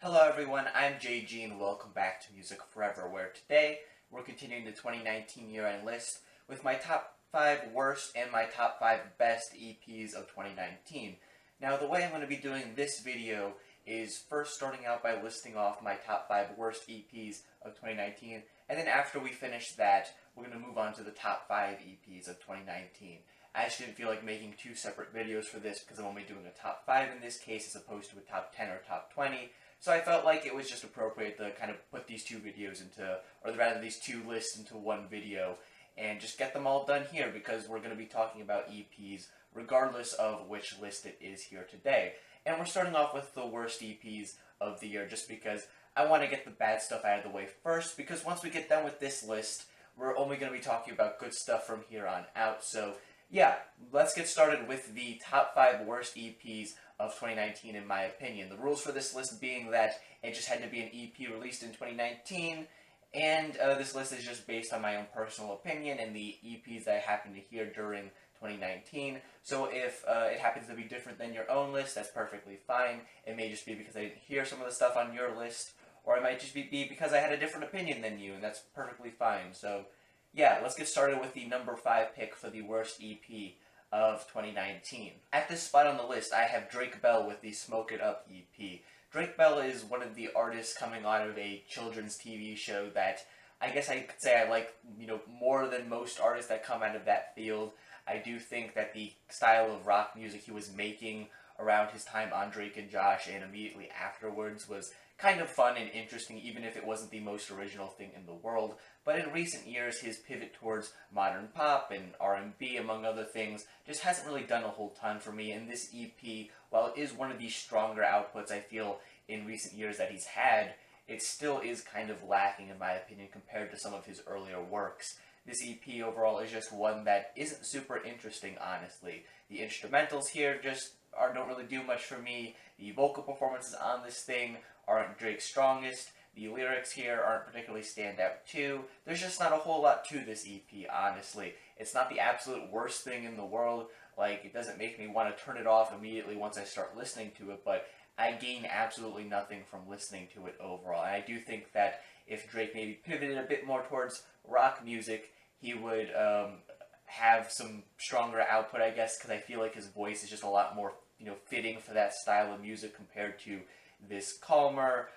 Hello everyone, I'm JG and welcome back to MusicForever, where today we're continuing the 2019 year-end list with my top 5 worst and my top 5 best EPs of 2019. Now the way I'm going to be doing this video is first starting out by listing off my top 5 worst EPs of 2019, and then after we finish that, we're going to move on to the top 5 EPs of 2019. I just didn't feel like making two separate videos for this because I'm only doing a top 5 in this case as opposed to a top 10 or top 20. So I felt like it was just appropriate to kind of put these two videos into, or rather these two lists into one video and just get them all done here because we're going to be talking about EPs regardless of which list it is here today. And we're starting off with the worst EPs of the year just because I want to get the bad stuff out of the way first, because once we get done with this list, we're only going to be talking about good stuff from here on out. So yeah, let's get started with the top 5 worst EPs of 2019 in my opinion. The rules for this list being that it just had to be an EP released in 2019, and this list is just based on my own personal opinion and the EPs that I happened to hear during 2019. So if it happens to be different than your own list, that's perfectly fine. It may just be because I didn't hear some of the stuff on your list, or it might just be because I had a different opinion than you, and that's perfectly fine. So yeah, let's get started with the number 5 pick for the worst EP of 2019. At this spot on the list, I have Drake Bell with the Smoke It Up EP. Drake Bell is one of the artists coming out of a children's TV show that I guess I could say I like, more than most artists that come out of that field. I do think that the style of rock music he was making around his time on Drake and Josh and immediately afterwards was kind of fun and interesting, even if it wasn't the most original thing in the world. But in recent years, his pivot towards modern pop and R&B, among other things, just hasn't really done a whole ton for me. And this EP, while it is one of the stronger outputs I feel in recent years that he's had, it still is kind of lacking in my opinion compared to some of his earlier works. This EP overall is just one that isn't super interesting, honestly. The instrumentals here just don't really do much for me. The vocal performances on this thing aren't Drake's strongest. The lyrics here aren't particularly standout too. There's just not a whole lot to this EP, honestly. It's not the absolute worst thing in the world. Like, it doesn't make me want to turn it off immediately once I start listening to it, but I gain absolutely nothing from listening to it overall. And I do think that if Drake maybe pivoted a bit more towards rock music, he would have some stronger output, I guess, because I feel like his voice is just a lot more, fitting for that style of music compared to this calmer,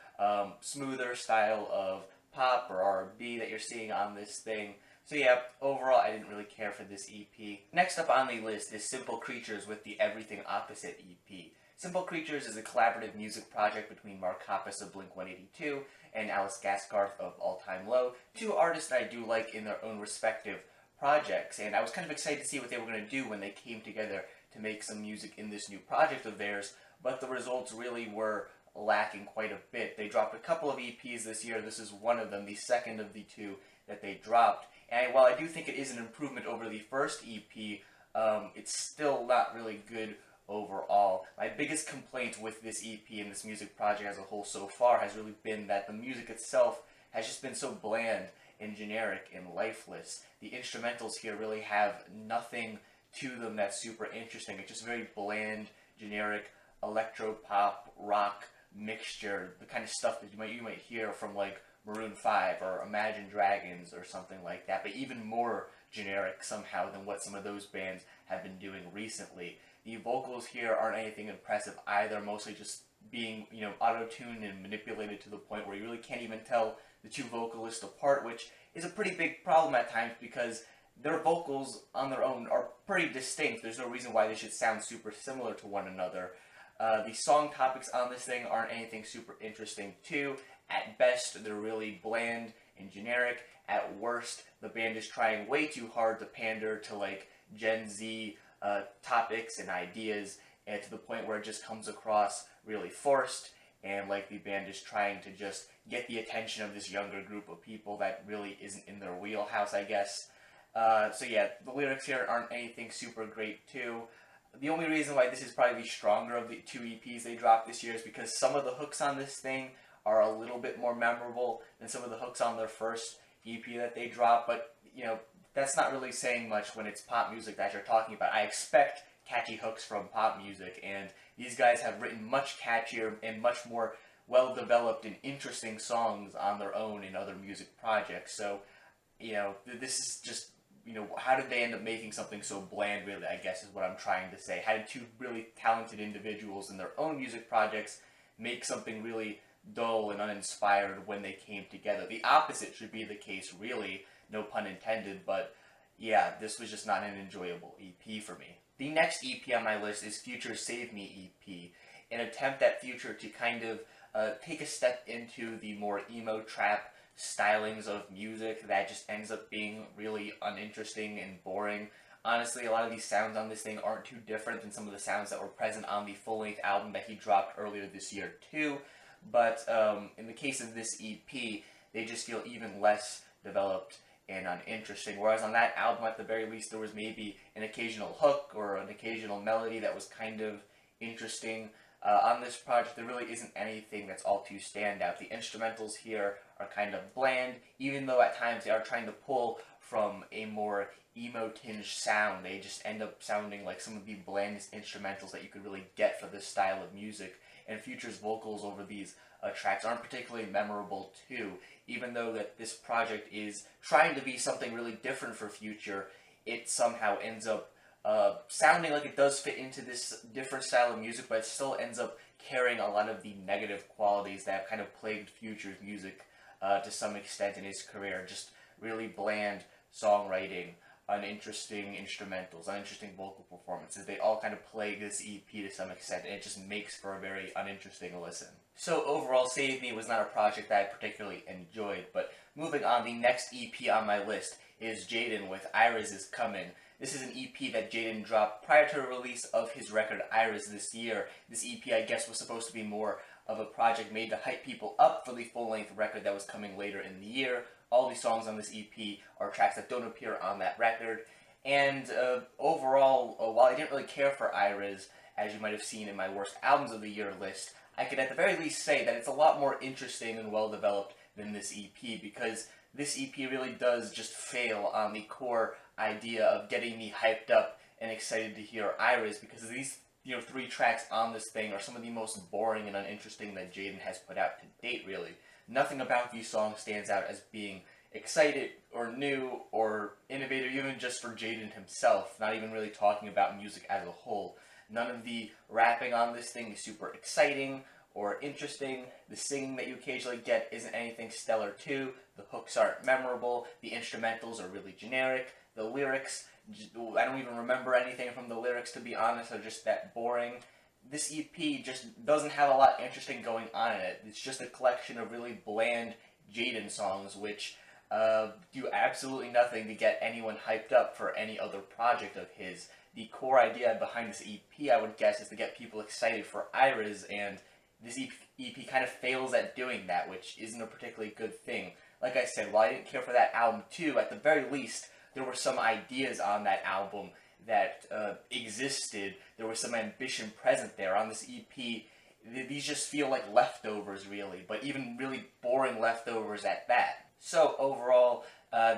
smoother style of pop or R&B that you're seeing on this thing. So yeah, overall I didn't really care for this EP. Next up on the list is Simple Creatures with the Everything Opposite EP. Simple Creatures is a collaborative music project between Mark Hoppus of Blink-182 and Alice Gaskarth of All Time Low, two artists that I do like in their own respective projects, and I was kind of excited to see what they were going to do when they came together to make some music in this new project of theirs, but the results really were lacking quite a bit. They dropped a couple of EPs this year. This is one of them, the second of the two that they dropped, and while I do think it is an improvement over the first EP, it's still not really good overall. My biggest complaint with this EP and this music project as a whole so far has really been that the music itself has just been so bland and generic and lifeless. The instrumentals here really have nothing to them that's super interesting. It's just very bland, generic, electro-pop, rock mixture, the kind of stuff that you might hear from like Maroon 5 or Imagine Dragons or something like that, but even more generic somehow than what some of those bands have been doing recently. The vocals here aren't anything impressive either, mostly just being, auto-tuned and manipulated to the point where you really can't even tell the two vocalists apart, which is a pretty big problem at times because their vocals on their own are pretty distinct. There's no reason why they should sound super similar to one another. The song topics on this thing aren't anything super interesting too. At best, they're really bland and generic. At worst, the band is trying way too hard to pander to like Gen Z topics and ideas, and to the point where it just comes across really forced, and like the band is trying to just get the attention of this younger group of people that really isn't in their wheelhouse, I guess. So yeah, the lyrics here aren't anything super great too. The only reason why this is probably the stronger of the two EPs they dropped this year is because some of the hooks on this thing are a little bit more memorable than some of the hooks on their first EP that they dropped, but that's not really saying much when it's pop music that you're talking about. I expect catchy hooks from pop music, and these guys have written much catchier and much more well-developed and interesting songs on their own in other music projects. So, this is just, how did they end up making something so bland, really, I guess is what I'm trying to say. How did two really talented individuals in their own music projects make something really dull and uninspired when they came together? The opposite should be the case, really, no pun intended, but yeah, this was just not an enjoyable EP for me. The next EP on my list is Future's Save Me EP, an attempt at Future to kind of take a step into the more emo trap stylings of music that just ends up being really uninteresting and boring. Honestly, a lot of these sounds on this thing aren't too different than some of the sounds that were present on the full-length album that he dropped earlier this year too, but in the case of this EP, they just feel even less developed and uninteresting, whereas on that album, at the very least, there was maybe an occasional hook or an occasional melody that was kind of interesting. On this project, there really isn't anything that's all too standout. The instrumentals here are kind of bland, even though at times they are trying to pull from a more emo-tinged sound. They just end up sounding like some of the blandest instrumentals that you could really get for this style of music. And Future's vocals over these tracks aren't particularly memorable too. Even though that this project is trying to be something really different for Future, it somehow ends up sounding like it does fit into this different style of music, but it still ends up carrying a lot of the negative qualities that have kind of plagued Future's music to some extent in his career. Just really bland songwriting, uninteresting instrumentals, uninteresting vocal performances. They all kind of plague this EP to some extent, and it just makes for a very uninteresting listen. So overall, Save Me was not a project that I particularly enjoyed, but moving on, the next EP on my list is Jaden with Iris Is Comin'. This is an EP that Jaden dropped prior to the release of his record Iris this year. This EP, I guess, was supposed to be more of a project made to hype people up for the full-length record that was coming later in the year. All the songs on this EP are tracks that don't appear on that record. And overall, while I didn't really care for Iris, as you might have seen in my worst albums of the year list, I could at the very least say that it's a lot more interesting and well-developed than this EP, because this EP really does just fail on the core idea of getting me hyped up and excited to hear Iris, because these three tracks on this thing are some of the most boring and uninteresting that Jaden has put out to date, really. Nothing about these songs stands out as being excited or new or innovative, even just for Jaden himself, not even really talking about music as a whole. None of the rapping on this thing is super exciting or interesting. The singing that you occasionally get isn't anything stellar too. The hooks aren't memorable. The instrumentals are really generic. The lyrics, I don't even remember anything from the lyrics, to be honest. They're just that boring. This EP just doesn't have a lot interesting going on in it. It's just a collection of really bland Jaden songs, which do absolutely nothing to get anyone hyped up for any other project of his. The core idea behind this EP, I would guess, is to get people excited for Iris, and this EP kind of fails at doing that, which isn't a particularly good thing. Like I said, while I didn't care for that album too, at the very least, there were some ideas on that album that existed. There was some ambition present there. On this EP, these just feel like leftovers, really, but even really boring leftovers at that. So overall,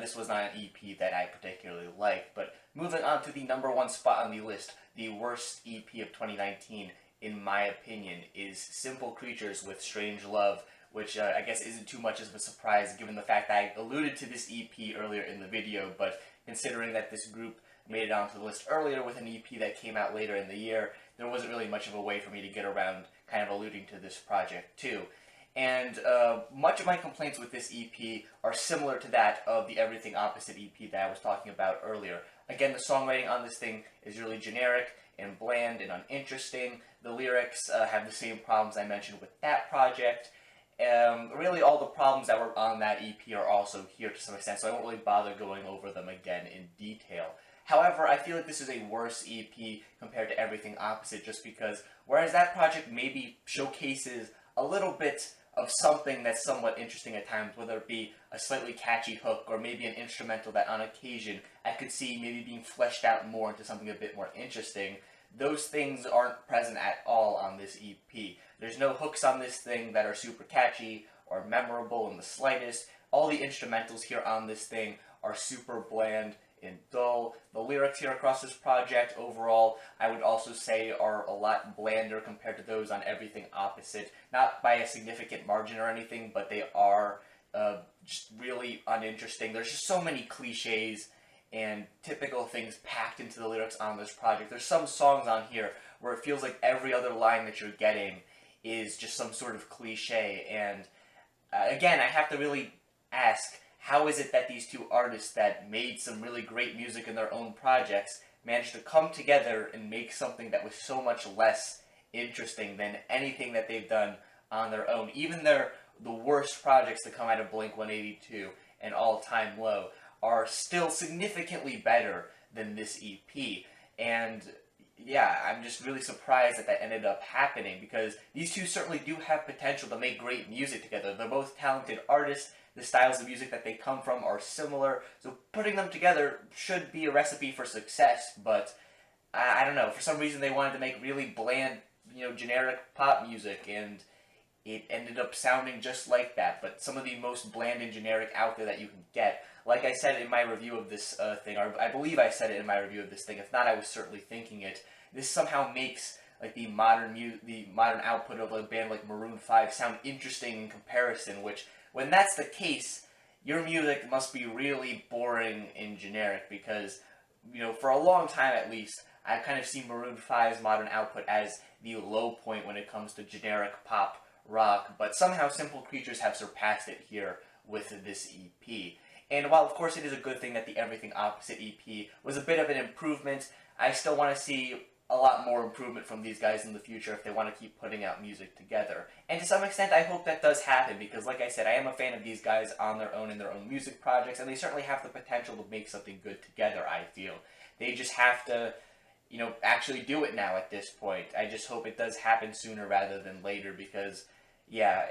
this was not an EP that I particularly liked. But moving on to the number one spot on the list, the worst EP of 2019, in my opinion, is Simple Creatures with Strange Love, which I guess isn't too much of a surprise given the fact that I alluded to this EP earlier in the video, but considering that this group made it onto the list earlier with an EP that came out later in the year, there wasn't really much of a way for me to get around kind of alluding to this project too. And much of my complaints with this EP are similar to that of the Everything Opposite EP that I was talking about earlier. Again, the songwriting on this thing is really generic and bland and uninteresting. The lyrics have the same problems I mentioned with that project. Really all the problems that were on that EP are also here to some extent, so I won't really bother going over them again in detail. However, I feel like this is a worse EP compared to Everything Opposite, just because whereas that project maybe showcases a little bit of something that's somewhat interesting at times, whether it be a slightly catchy hook or maybe an instrumental that on occasion I could see maybe being fleshed out more into something a bit more interesting, those things aren't present at all on this EP. There's no hooks on this thing that are super catchy or memorable in the slightest. All the instrumentals here on this thing are super bland and dull. The lyrics here across this project overall, I would also say, are a lot blander compared to those on Everything Opposite. Not by a significant margin or anything, but they are just really uninteresting. There's just so many cliches and typical things packed into the lyrics on this project. There's some songs on here where it feels like every other line that you're getting is just some sort of cliche. And again, I have to really ask, how is it that these two artists that made some really great music in their own projects managed to come together and make something that was so much less interesting than anything that they've done on their own? Even the worst projects to come out of Blink-182 and All Time Low are still significantly better than this EP. And yeah, I'm just really surprised that that ended up happening, because these two certainly do have potential to make great music together. They're both talented artists. The styles of music that they come from are similar, so putting them together should be a recipe for success. But I don't know, for some reason they wanted to make really bland, generic pop music, and it ended up sounding just like that, but some of the most bland and generic out there that you can get. Like I said in my review of this thing, or I believe I said it in my review of this thing, if not, I was certainly thinking it. This somehow makes like the modern output of a band like Maroon 5 sound interesting in comparison, which, when that's the case, your music must be really boring and generic, because, for a long time at least, I've kind of seen Maroon 5's modern output as the low point when it comes to generic pop rock, but somehow Simple Creatures have surpassed it here with this EP. And while of course it is a good thing that the Everything Opposite EP was a bit of an improvement, I still want to see a lot more improvement from these guys in the future if they want to keep putting out music together. And to some extent, I hope that does happen, because like I said, I am a fan of these guys on their own in their own music projects, and they certainly have the potential to make something good together, I feel. They just have to, actually do it now at this point. I just hope it does happen sooner rather than later, because, yeah,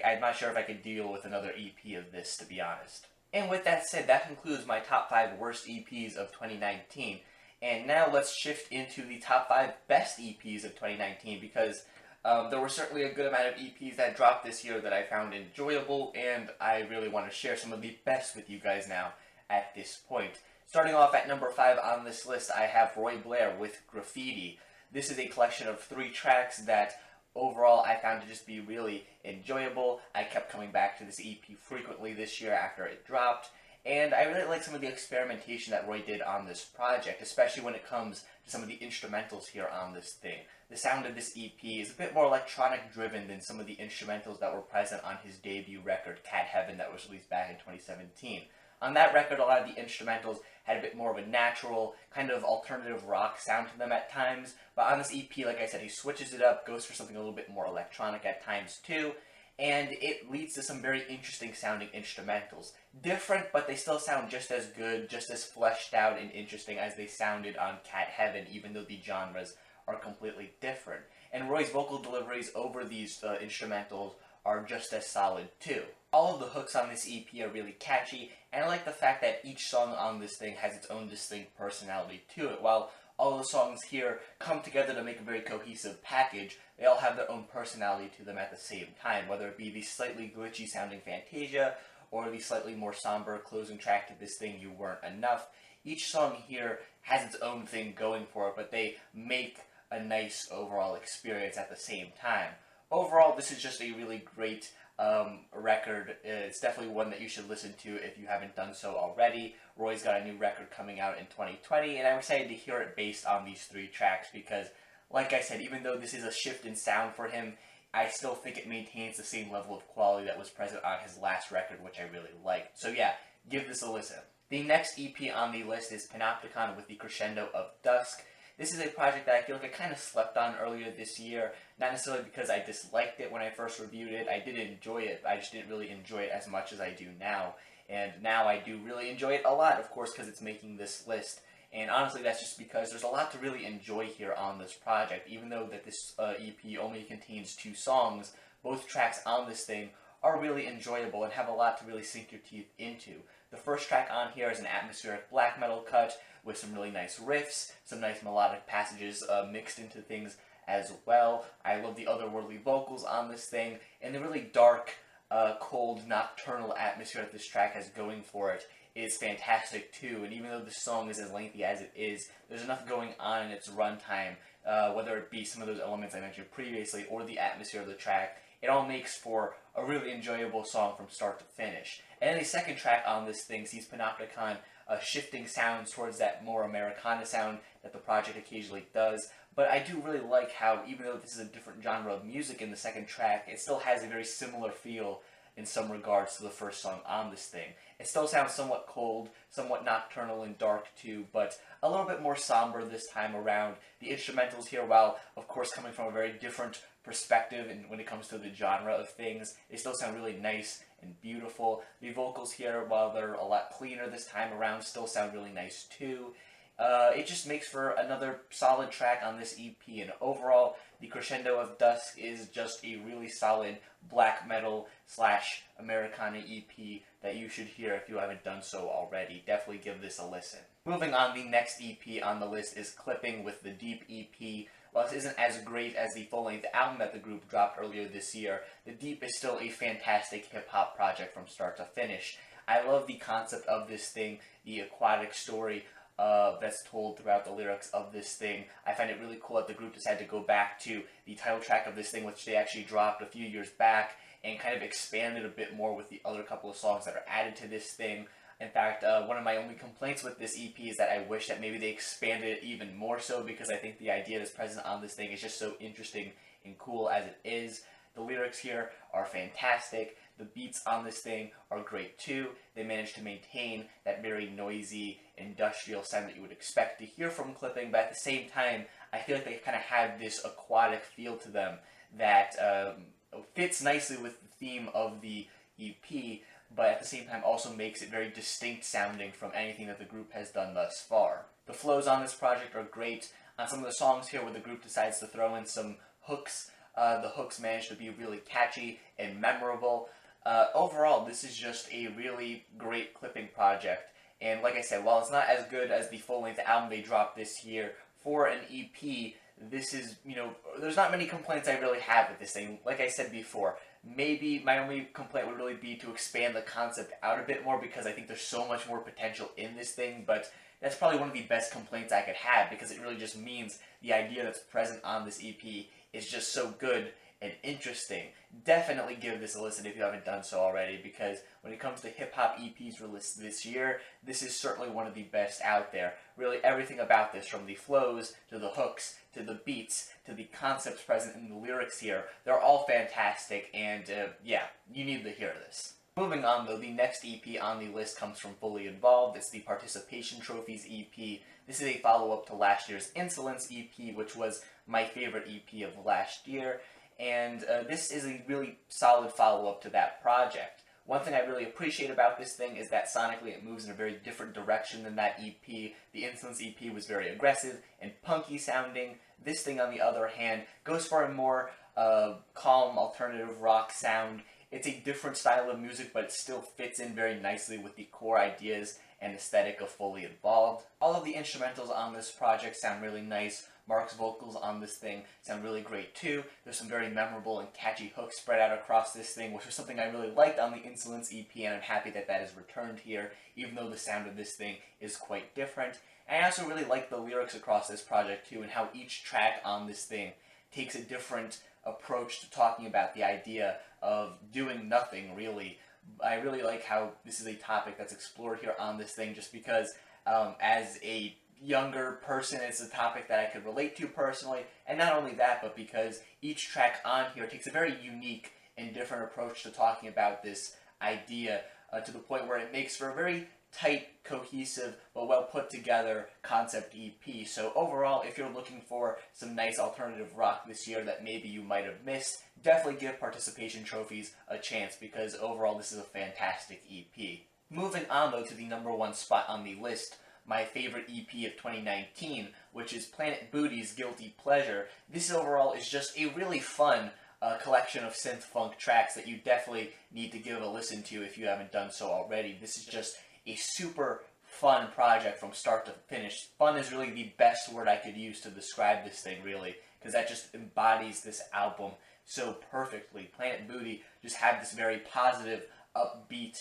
I'm not sure if I could deal with another EP of this, to be honest. And with that said, that concludes my top 5 worst EPs of 2019. And now let's shift into the top 5 best EPs of 2019, because there were certainly a good amount of EPs that dropped this year that I found enjoyable, and I really want to share some of the best with you guys now at this point. Starting off at number 5 on this list, I have Roy Blair with Graffiti. This is a collection of 3 tracks that overall I found to just be really enjoyable. I kept coming back to this EP frequently this year after it dropped, and I really like some of the experimentation that Roy did on this project, especially when it comes to some of the instrumentals here on this thing. The sound of this EP is a bit more electronic driven than some of the instrumentals that were present on his debut record, Cat Heaven, that was released back in 2017. On that record, a lot of the instrumentals had a bit more of a natural, kind of alternative rock sound to them at times, but on this EP, like I said, he switches it up, goes for something a little bit more electronic at times too, and it leads to some very interesting sounding instrumentals. Different, but they still sound just as good, just as fleshed out and interesting as they sounded on Cat Heaven, even though the genres are completely different. And Roy's vocal deliveries over these instrumentals are just as solid too. All of the hooks on this EP are really catchy, and I like the fact that each song on this thing has its own distinct personality to it. While all the songs here come together to make a very cohesive package, they all have their own personality to them at the same time, whether it be the slightly glitchy sounding Fantasia, or the slightly more somber closing track to This Thing You Weren't Enough. Each song here has its own thing going for it, but they make a nice overall experience at the same time. Overall, this is just a really great record. It's definitely one that you should listen to if you haven't done so already. Roy's got a new record coming out in 2020, and I'm excited to hear it based on these 3 tracks, because, like I said, even though this is a shift in sound for him, I still think it maintains the same level of quality that was present on his last record, which I really liked. So yeah, give this a listen. The next EP on the list is Panopticon with the Crescendo of Dusk. This is a project that I feel like I kind of slept on earlier this year, not necessarily because I disliked it when I first reviewed it. I did enjoy it, I just didn't really enjoy it as much as I do now. And now I do really enjoy it a lot, of course, because it's making this list. And honestly, that's just because there's a lot to really enjoy here on this project. Even though that this EP only contains 2 songs, both tracks on this thing are really enjoyable and have a lot to really sink your teeth into. The first track on here is an atmospheric black metal cut with some really nice riffs, some nice melodic passages mixed into things as well. I love the otherworldly vocals on this thing, and the really dark cold, nocturnal atmosphere that this track has going for it is fantastic too. And even though the song is as lengthy as it is, there's enough going on in its runtime, whether it be some of those elements I mentioned previously or the atmosphere of the track. It all makes for a really enjoyable song from start to finish. And the second track on this thing sees Panopticon shifting sounds towards that more Americana sound that the project occasionally does. But I do really like how, even though this is a different genre of music in the second track, it still has a very similar feel in some regards to the first song on this thing. It still sounds somewhat cold, somewhat nocturnal and dark too, but a little bit more somber this time around. The instrumentals here, while of course coming from a very different perspective and when it comes to the genre of things, they still sound really nice and beautiful. The vocals here, while they're a lot cleaner this time around, still sound really nice too. It just makes for another solid track on this EP, and overall, the Crescendo of Dusk is just a really solid black metal / Americana EP that you should hear if you haven't done so already. Definitely give this a listen. Moving on, the next EP on the list is Clipping with the Deep EP. While this isn't as great as the full-length album that the group dropped earlier this year, The Deep is still a fantastic hip-hop project from start to finish. I love the concept of this thing, the aquatic story that's told throughout the lyrics of this thing. I find it really cool that the group decided to go back to the title track of this thing, which they actually dropped a few years back, and kind of expanded a bit more with the other couple of songs that are added to this thing. In fact, one of my only complaints with this EP is that I wish that maybe they expanded it even more so, because I think the idea that's present on this thing is just so interesting and cool as it is. The lyrics here are fantastic. The beats on this thing are great too. They managed to maintain that very noisy, industrial sound that you would expect to hear from Clipping, but at the same time, I feel like they kind of have this aquatic feel to them that fits nicely with the theme of the EP, but at the same time also makes it very distinct sounding from anything that the group has done thus far. The flows on this project are great. On some of the songs here where the group decides to throw in some hooks, the hooks manage to be really catchy and memorable. Overall, this is just a really great Clipping project, and like I said, while it's not as good as the full-length album they dropped this year, for an EP, this is, there's not many complaints I really have with this thing. Like I said before, maybe my only complaint would really be to expand the concept out a bit more, because I think there's so much more potential in this thing, but that's probably one of the best complaints I could have, because it really just means the idea that's present on this EP is just so good and interesting. Definitely give this a listen if you haven't done so already, because when it comes to hip-hop EPs released this year, this is certainly one of the best out there. Really everything about this, from the flows, to the hooks, to the beats, to the concepts present in the lyrics here, they're all fantastic, and yeah, you need to hear this. Moving on though, the next EP on the list comes from Fully Involved. It's the Participation Trophies EP. This is a follow-up to last year's Insolence EP, which was my favorite EP of last year, and this is a really solid follow-up to that project. One thing I really appreciate about this thing is that sonically it moves in a very different direction than that EP. The Insolence EP was very aggressive and punky sounding. This thing, on the other hand, goes for a more calm alternative rock sound. It's a different style of music, but it still fits in very nicely with the core ideas and aesthetic of Fully Involved. All of the instrumentals on this project sound really nice. Mark's vocals on this thing sound really great too. There's some very memorable and catchy hooks spread out across this thing, which was something I really liked on the Insolence EP, and I'm happy that that is returned here, even though the sound of this thing is quite different. And I also really like the lyrics across this project too, and how each track on this thing takes a different approach to talking about the idea of doing nothing, really. I really like how this is a topic that's explored here on this thing, just because as a younger person, it's a topic that I could relate to personally, and not only that, but because each track on here takes a very unique and different approach to talking about this idea, to the point where it makes for a very tight, cohesive, but well put together concept EP. So overall, if you're looking for some nice alternative rock this year that maybe you might have missed, definitely give Participation Trophies a chance, because overall this is a fantastic EP. Moving on though to the #1 spot on the list, my favorite EP of 2019, which is Planet Booty's Guilty Pleasure. This overall is just a really fun collection of synth-funk tracks that you definitely need to give a listen to if you haven't done so already. This is just a super fun project from start to finish. Fun is really the best word I could use to describe this thing, really, because that just embodies this album. so perfectly. Planet Booty just had this very positive, upbeat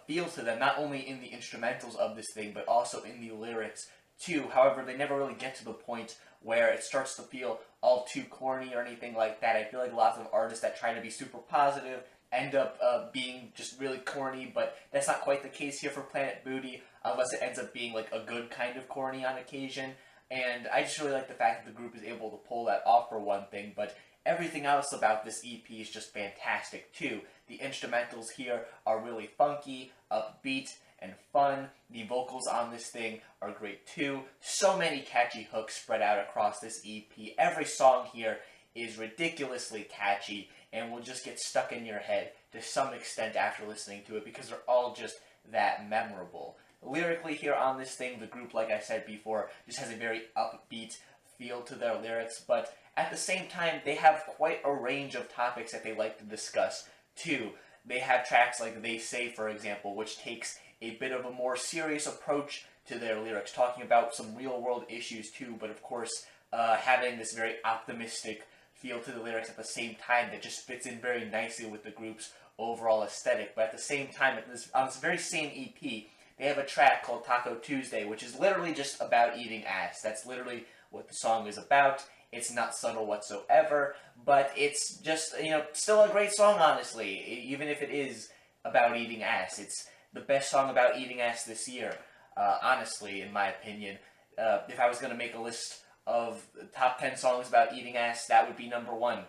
feel to them, not only in the instrumentals of this thing, but also in the lyrics too. However, they never really get to the point where it starts to feel all too corny or anything like that. I feel like lots of artists that try to be super positive end up being just really corny, but that's not quite the case here for Planet Booty, unless it ends up being like a good kind of corny on occasion. And I just really like the fact that the group is able to pull that off for one thing, but everything else about this EP is just fantastic too. The instrumentals here are really funky, upbeat, and fun. The vocals on this thing are great too. So many catchy hooks spread out across this EP. Every song here is ridiculously catchy and will just get stuck in your head to some extent after listening to it because they're all just that memorable. Lyrically here on this thing, the group, like I said before, just has a very upbeat feel to their lyrics, but at the same time, they have quite a range of topics that they like to discuss too. They have tracks like They Say, for example, which takes a bit of a more serious approach to their lyrics, talking about some real-world issues too, but of course, having this very optimistic feel to the lyrics at the same time that just fits in very nicely with the group's overall aesthetic. But at the same time, on this very same EP, they have a track called Taco Tuesday, which is literally just about eating ass. That's literally what the song is about. It's not subtle whatsoever, but it's just, still a great song, honestly, even if it is about eating ass. It's the best song about eating ass this year, honestly, in my opinion. If I was going to make a list of the top 10 songs about eating ass, that would be number one.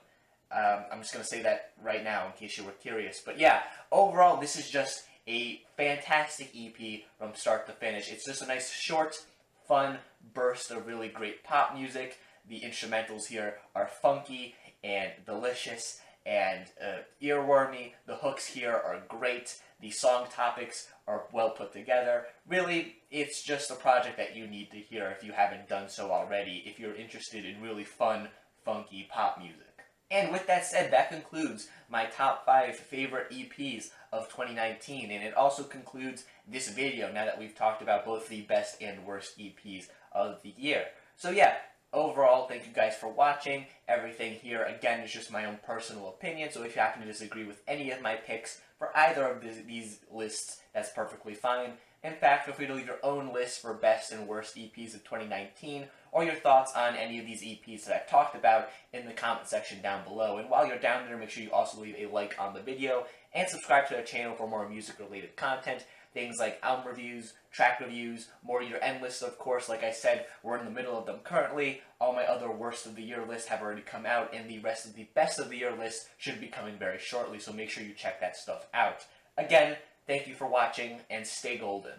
I'm just going to say that right now in case you were curious. But yeah, overall, this is just a fantastic EP from start to finish. It's just a nice, short, fun burst of really great pop music. The instrumentals here are funky and delicious and earwormy. The hooks here are great. The song topics are well put together. Really, it's just a project that you need to hear if you haven't done so already, if you're interested in really fun, funky pop music. And with that said, that concludes my top 5 favorite EPs of 2019, and it also concludes this video now that we've talked about both the best and worst EPs of the year. So yeah, overall, thank you guys for watching. Everything here, again, is just my own personal opinion, so if you happen to disagree with any of my picks for either of these lists, that's perfectly fine. In fact, feel free to leave your own list for best and worst EPs of 2019, or your thoughts on any of these EPs that I've talked about in the comment section down below. And while you're down there, make sure you also leave a like on the video, and subscribe to the channel for more music-related content. Things like album reviews, track reviews, more year-end lists, of course. Like I said, we're in the middle of them currently. All my other worst of the year lists have already come out, and the rest of the best of the year list should be coming very shortly, so make sure you check that stuff out. Again, thank you for watching, and stay golden.